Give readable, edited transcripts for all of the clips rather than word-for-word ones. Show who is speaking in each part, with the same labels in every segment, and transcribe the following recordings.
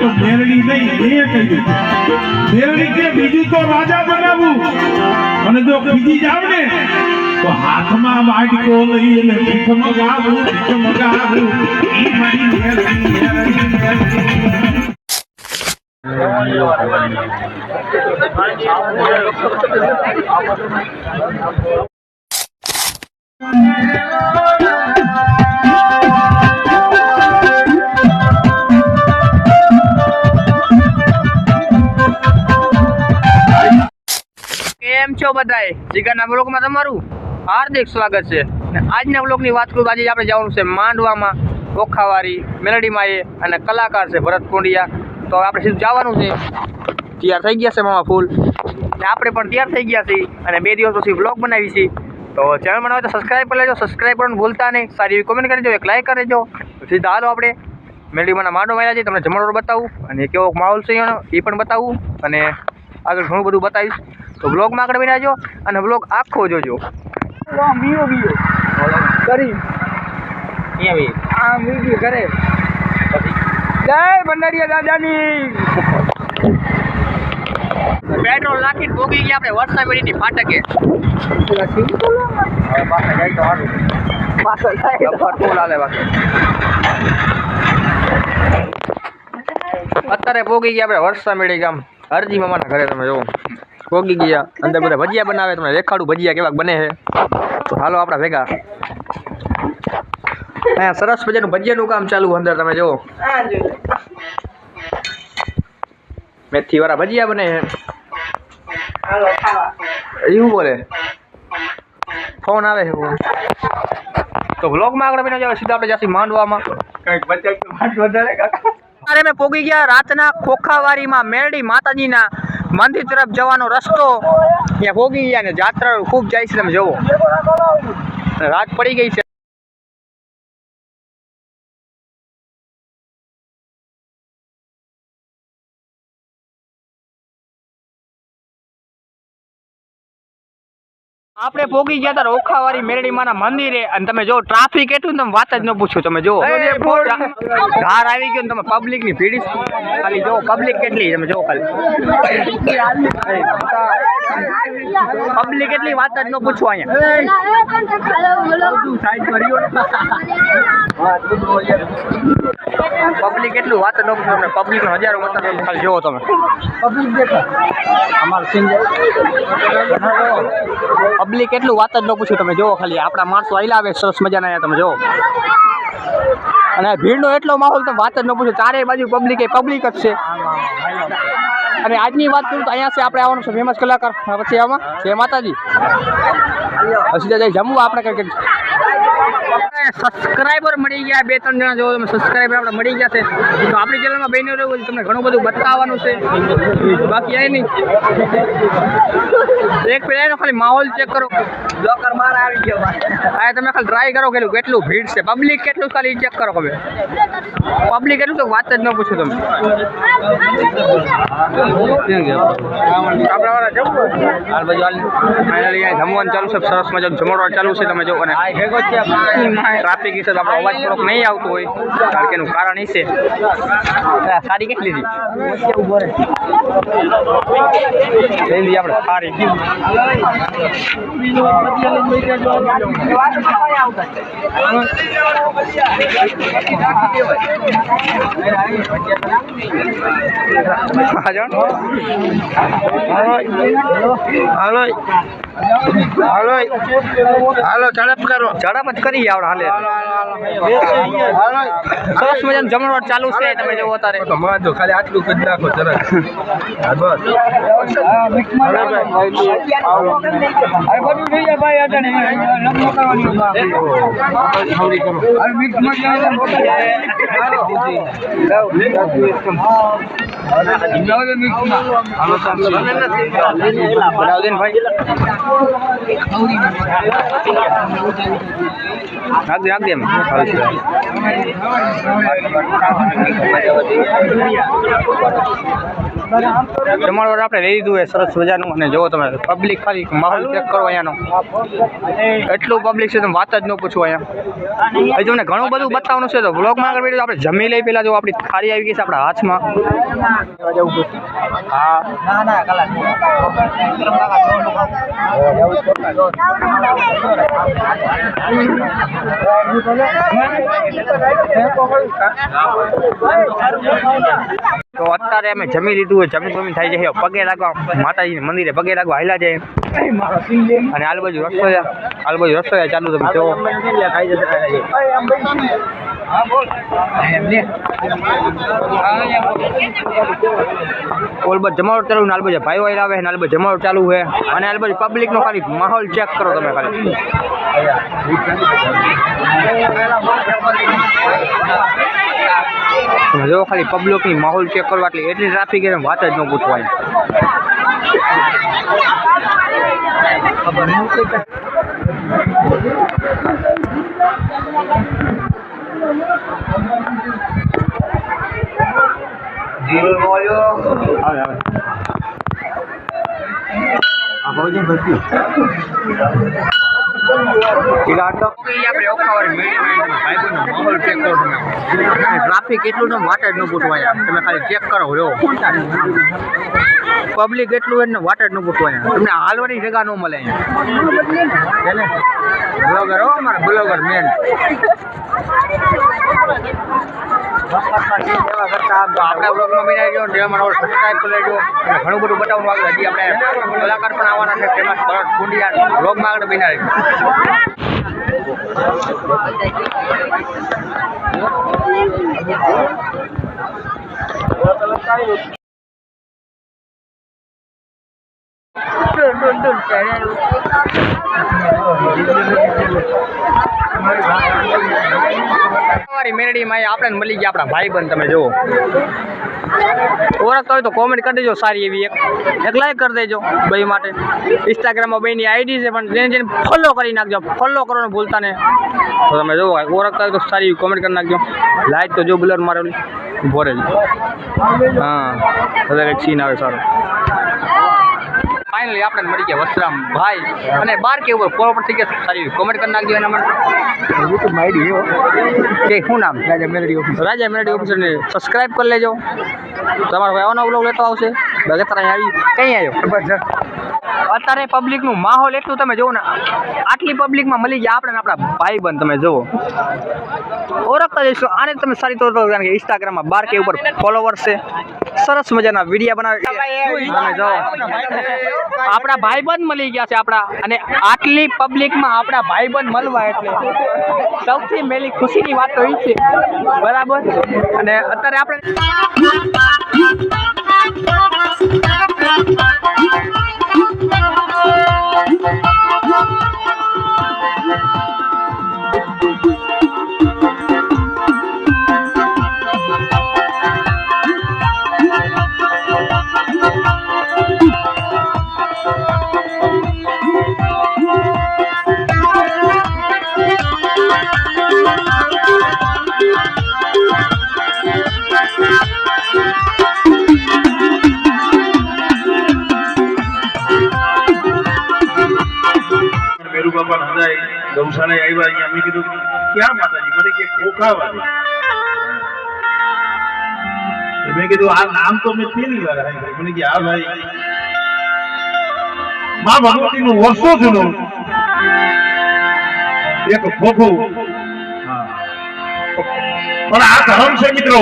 Speaker 1: તો મેલડી નહીં એ કહી દીધું મેલડી કે બીજું તો રાજા બનાવું અને જો બીજી જાવ ને તો હાથમાં વાટકો લઈ અને ભીખ મગાવું ઈ મારી મેલડી
Speaker 2: કેમ છો બધાય? જીગરના બ્લોગમાં તમારું હાર્દિક સ્વાગત છે. આજના બ્લોગની વાત કરું તો આજે આપણે જવાનું છે માંડવામાં, ઓખાવારી, મેલડીમાં અને કલાકાર છે ભરત કોંડિયા. તો આપણે સીધું જવાનું છે. તૈયાર થઈ ગયા છે મામા ફૂલ ને આપણે પણ તૈયાર થઈ ગયા છીએ અને 2 દિવસ પછી બ્લોગ બનાવી છીએ. તો ચેનલ બનાવે તો સબસ્ક્રાઈબ કરી લેજો, સબસ્ક્રાઈબ કરવાનું ભૂલતા નહીં, સારી એવી કોમેન્ટ કરી દેજો, એક લાઈક કરી દેજો. સીધા હાલો આપણે મેલડીમાંના માંડો માર્યા છે, તમને જમણવાર બતાવું અને કેવો માહોલ છે એનો એ પણ બતાવું અને આગળ ઘણું બધું બતાવીશ. તો બ્લોગમાં આગળ બની આવજો અને બ્લોગ આખો જોજો. કરી કરે જય ભંડારીયા દાદાની. પેટ્રોલ નાખીને ભોગી ગયા આપણે વરસામેડીની ફાટકે. અત્યારે ભોગી ગયા આપણે વરસામેડી ગામ હરજી મામાના ઘરે. તમે જોવો ભોગી ગયા, અંદર બધા ભજીયા બનાવે, તમને દેખાડું ભજીયા કેવા બને છે. તો હાલો આપણા ભેગા. અહીંયા સરસ મજાનું ભજીયાનું કામ ચાલુ અંદર તમે જુઓ. મેથી વાળા ભજીયા બને છે. એવું બોલે ફોન આવે છે. તો બ્લોગમાં આગળ બને જાવ, સીધા આપણે જાસી માંડવામાં. અરે મેં પોગી ગયા રાતના ખોખાવારીમાં મેલડી માતાજીના મંદિર તરફ જવાનો રસ્તો. ત્યાં પોગી ગયા ને જાત્રા ખૂબ જાય છે, તમે જુઓ. રાત પડી ગઈ છે. આપણે પોગી ગયા હતા ઓખાવારી મેરડીમાના મંદિરે અને તમે જો ટ્રાફિક એટલું તમે વાત જ ન પૂછો. તમે જો ધાર આવી ગયો ને તમે પબ્લિક ની ભીડ ખાલી જો પબ્લિક કેટલી તમે જો ખાલી પબ્લિક એટલી વાત જ ન પૂછો. અહીંયા પબ્લિક એટલું વાત જ ન પૂછો. તમને પબ્લિક નો હજારો મત ખાલી જોવો તમે. પબ્લિક એટલું વાત જ ન પૂછ્યું. તમે જુઓ ખાલી આપણા માણસો આવેલા આવે સરસ મજાના. તમે જુઓ અને ભીડનો એટલો માહોલ તમે વાત જ ન પૂછો. ચારે બાજુ પબ્લિક જ છે. અને આજની વાત કરું તો અહીંયા છે આપણે આવવાનું છે ફેમસ કલાકાર. પછી આમાં જય માતાજી. પછી જઈ જમવા આપણે કંઈક સબસ્ક્રાઈબર મળી ગયા 2-3 જણા. જો તમે સબસ્ક્રાઈબર આપણે મળી ગયા છે તો આપણી ચેનલમાં બન્યું રહ્યું. તમને ઘણું બધું બતાવવાનું છે. બાકી એ નહીં એક પેલા એનો ખાલી માહોલ ચેક કરો. બ્લોકર માર આવી ગયો. હા તમે ખાલી ટ્રાય કરો કેટલું ભીડ છે, પબ્લિક કેટલું ખાલી ચેક કરો. હવે પબ્લિક એટલું તો વાત જ ન પૂછો તમે. આપણે જમવાનું ચાલુ છે, સરસ મજાનું જમણવાર ચાલુ છે. તમે જો અને ટ્રાફિક વિશે આપણો અવાજ થોડોક નહીં આવતો હોય કારણ કે એનું કારણ એ છે. સારી કેટલી હતી આપણે સારી હાલો ઝડપ કરો. ઝડપ જ કરી આપણે હાલે. સરસ મજાનું જમણવાર ચાલુ છે. તમે જોવો અત્યારે
Speaker 1: ખાલી આટલું કરી નાખો જરાક.
Speaker 2: બનાવ દે ને ભાઈ નાખ દે એમ જમણવાર આપણે લઈ લીધું હોય સરસ મજાનું અને જો તમે પબ્લિક ખાલી માહોલ ચેક કરો અહીંયાનો એટલું પબ્લિક છે તમે વાત જ ન પૂછો અહીંયા હજી તમને ઘણું બધું બતાવવાનું છે તો વ્લોગમાં આગળ વિડીયો આપણે જમી લઈ પહેલાં જો આપણી થાળી આવી ગઈ છે આપણા હાથમાં તો અત્યારે અમે જમી લીધું હોય જમી થાય છે પગે લાગવા માતાજીના મંદિરે પગે લાગવા હાલ્યા જાય અને આજુબાજુ રસ્તો છે ચાલુ તમે જો ઓલબત જમાવટ ચાલુ ને આલબાજુ ભાઈઓ આવે ને આલબાજુ જમાવટ ચાલુ છે અને આલબાજુ પબ્લિક નો ખાલી માહોલ ચેક કરો તમે ખાલી જો ખાલી પબ્લિક ની માહોલ ચેક કરવા એટલી ટ્રાફિક એને વાત જ ન પૂછવાય ટ્રાફિક એટલું વાટ જ ન પૂછવાય તમે ખાલી ચેક કરો પબ્લિક એટલું એને વાટ જ ન પૂછવાય તમને હાલવાની જગ્યા ન મળે બ્લોગર અમારા બ્લોગર મેન આપણા બ્લોગમાં બની ગયો સબસ્ક્રાઈબ કરી લેજો ઘણું બધું બતાવવાનું આગળ હજી આપણે કલાકાર પણ આવવાના છે તેમાં ભરત કુંડિયા બ્લોગમાં આગળ બની રહેજો મેરડીમાં આપણે મળી ગયા આપણા ભાઈ બંધ તમે જુઓ ઓળખતા હોય તો કોમેન્ટ કરી દેજો સારી એવી એક લાઈક કરી દેજો ભાઈ માટે ઇન્સ્ટાગ્રામમાં ભાઈની આઈડી છે પણ જેને ફોલો કરી નાખજો ફોલો કરવાનું ભૂલતા ને તો તમે જુઓ ઓળખતા હોય તો સારી એવી કોમેન્ટ કરી નાખજો લાઈક તો જો બ્લર મારેલી ભોરે હા એક સીન આવે સારો ફાઇનલી આપણે મળી ગયા વસરામ ભાઈ અને બાર કે ઉપર ફોલો પર થઈ ગયા સારી કોમેન્ટ કરી નાખજો એના માટે યુટ્યુબ આઈડી કે શું નામ રાજા મેલડી ઓફિસરને સબસ્ક્રાઈબ કરી લેજો તમારો ભાઈ આવવાનો વ્લોગ લેતો આવશે અત્યારે આવી કઈ આવ્યો અત્યારે પબ્લિકનું માહોલ એટલું તમે જુઓ ને આટલી પબ્લિકમાં મળી ગયા આપણે આપણા ભાઈ બંધ તમે જુઓ ઓળખતા જઈશું આને તમે સારી તો કારણ કે ઇન્સ્ટાગ્રામમાં 12K ઉપર ફોલોવર્સ છે સરસ મજાના વિડીયો બનાવે તમે જો આપણા ભાઈબંધ મળી ગયા છે આપણા અને આટલી પબ્લિકમાં આપણા ભાઈબંધ મળવા એટલે સૌથી મેલી ખુશીની વાત તો એ છે બરાબર અને અત્યારે આપણે
Speaker 1: ગૌશાળા આવ્યા અહીંયા મેં કીધું ક્યાં માતાજી મને કે ખોખાવાળી મેં કીધું આ નામ તો મેં પહેલી વાર આવ્યું મને કે હા ભાઈ માં ભગવતી નું વર્ષો જૂનું એક ખોખો પણ આ ધર્મ છે મિત્રો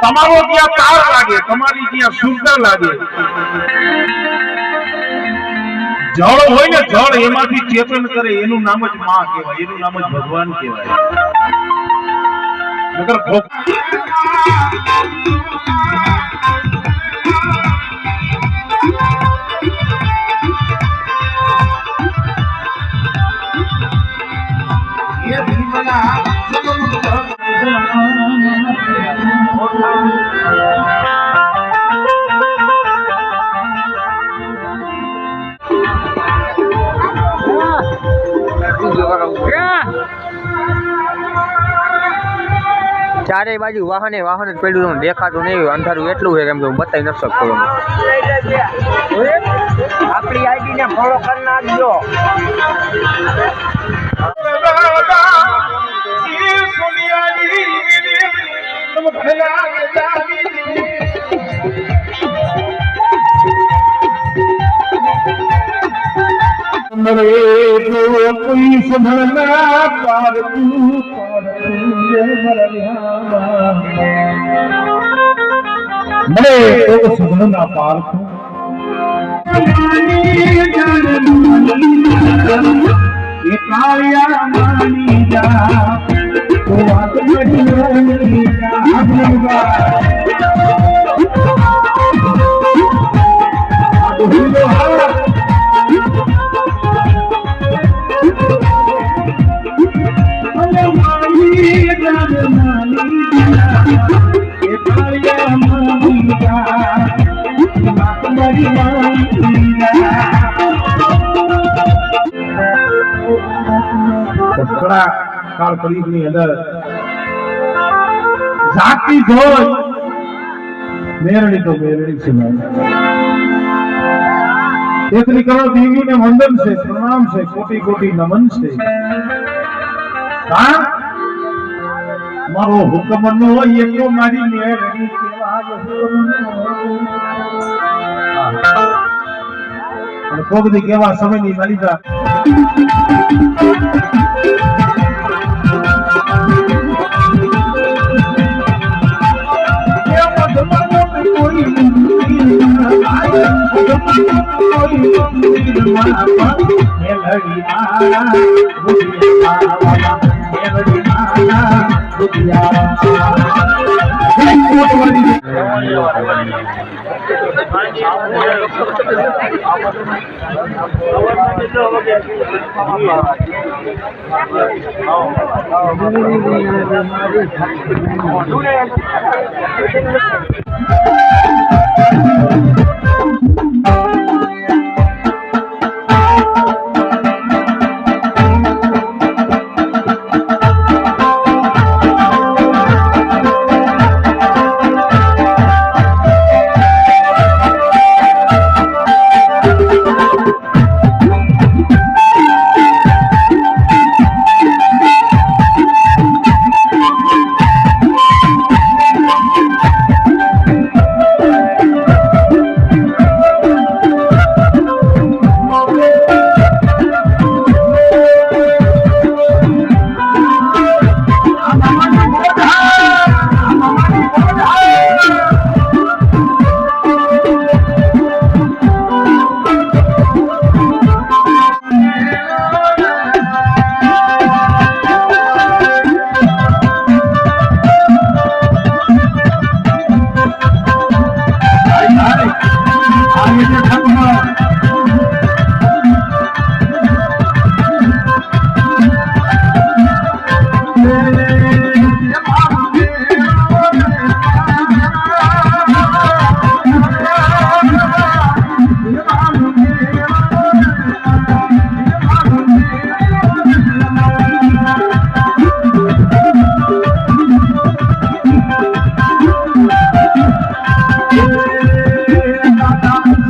Speaker 1: તમારો ત્યાં તાર લાગે તમારી ત્યાં સુરતા લાગે જળ હોય ને જળ એમાંથી ચેતન કરે એનું નામ જ માં કહેવાય એનું નામ જ ભગવાન કહેવાય નકર એ
Speaker 2: ચારે બાજુ વાહને વાહન જ પડ્યું તમને દેખાતું નહીં, અંધારું એટલું છે કેમ કે હું બતાવી નથી શકતો તમને. આપણી આઈડી ને ફોલો કરી નાખજો.
Speaker 1: कोई सुधरना पार मरे तो सुधरना पार ये कालिया मानी जा तो बात बड़ी ઘણા કાળ કળિયુગની અંદર જાતિ જોઈ મેરડી તો મેરડી છે એટલી કરોડ દેવીને વંદન છે, પ્રણામ છે, કોટી કોટી નમન છે. મારો હુકમ નો એકો મારી મેરડી કોગદી કેવા સમયની માલિકા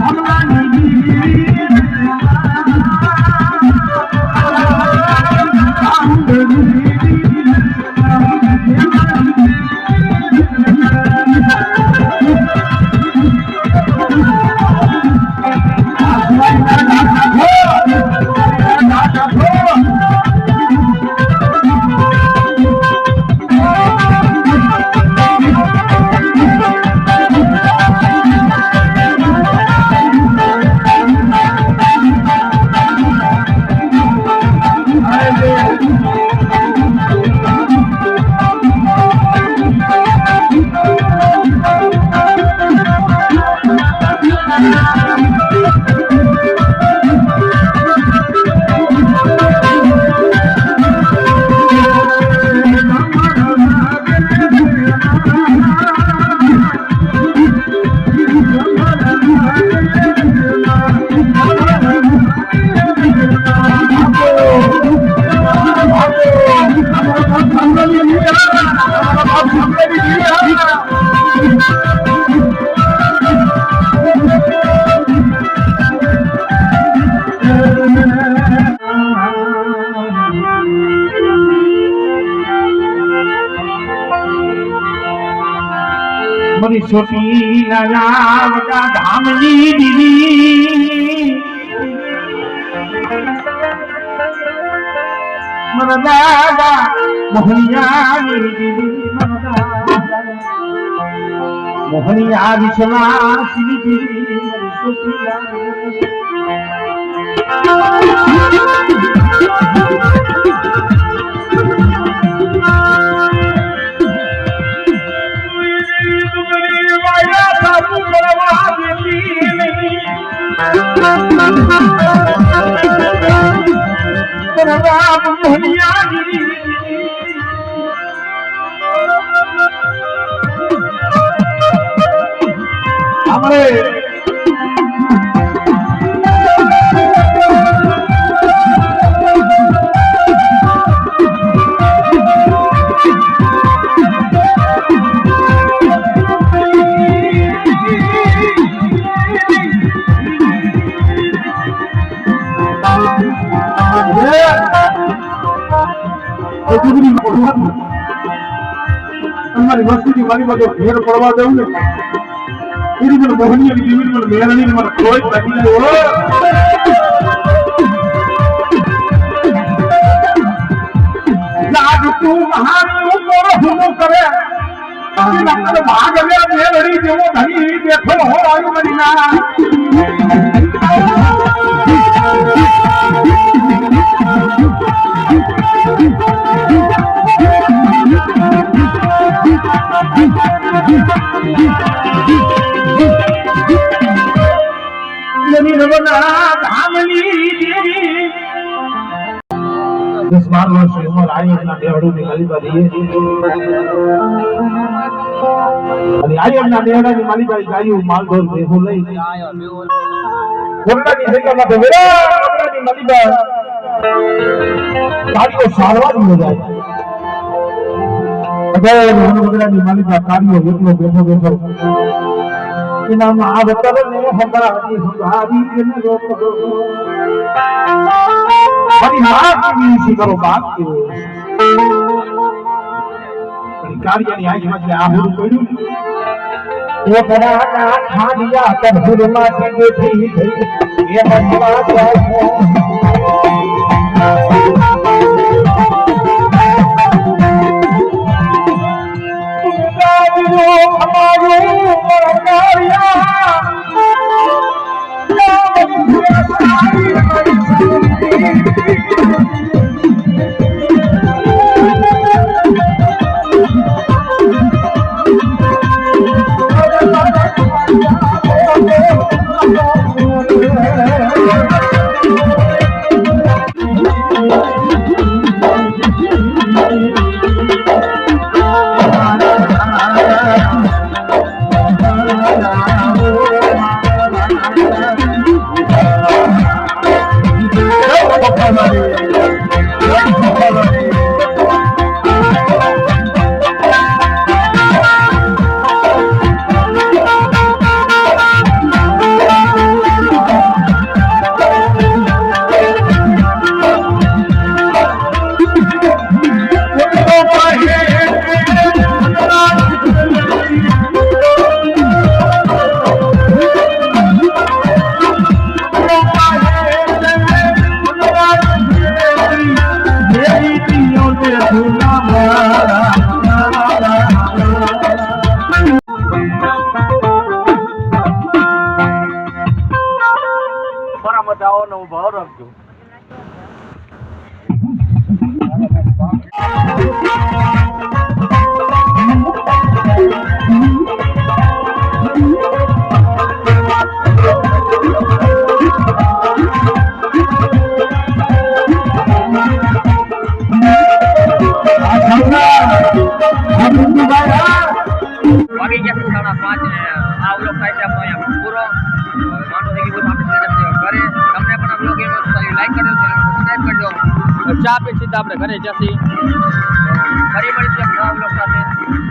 Speaker 1: ભગવાન મારી સોટી ના ધામની દીદી મારા દાદા મોહનિયાની દીદી મોહનિયા વિશ્વાસી દીદી મારી સોટી તમારી વસ્તુની મારી બધો ઘેર પડવા દઉં ને એની મને મોહનિયાની જીવન મને મેરાની મને કોઈ તકલીફ લાગ તું મહાનું મોર હુનો કરે નકર ભાગ લે મેલડી જેવો ધણી બેઠો હો આયુ મરી ના इस बार वर्ष उम्र आई अपना देवड़ू निकाली बारी अरे आई अपना देवड़ा निकाली बारी गायू माल ढोल बेहू लई कोरडा की जगह में बेरा कोरडा की नदी बा गाड़ी को सारवा हो जाए अगर हम कोरडा की मालिक का कार्य एकलो बैठो इना आवतर ने हमारी हुदारी इन रोको बड़ी हाथ की सी करो बात के कार्य नहीं आई मत आहुर कोई ये बड़ा ना खा दिया तब हुरमा की बेटी ये मनवा ભાવ રાખજો
Speaker 2: बाकी क्या 5:30 આ વ્લોગ થાય છે આપણો અહીંયા પૂરો માનો છે કે બધું આપણે ઘરે તમને પણ આ વ્લોગ એનો લાઈક કરજો ચેનલ સબસ્ક્રાઇબ કરજો ચા પી સીધા આપણે ઘરે જશી ફરી મળીશું નવા વ્લોગ સાથે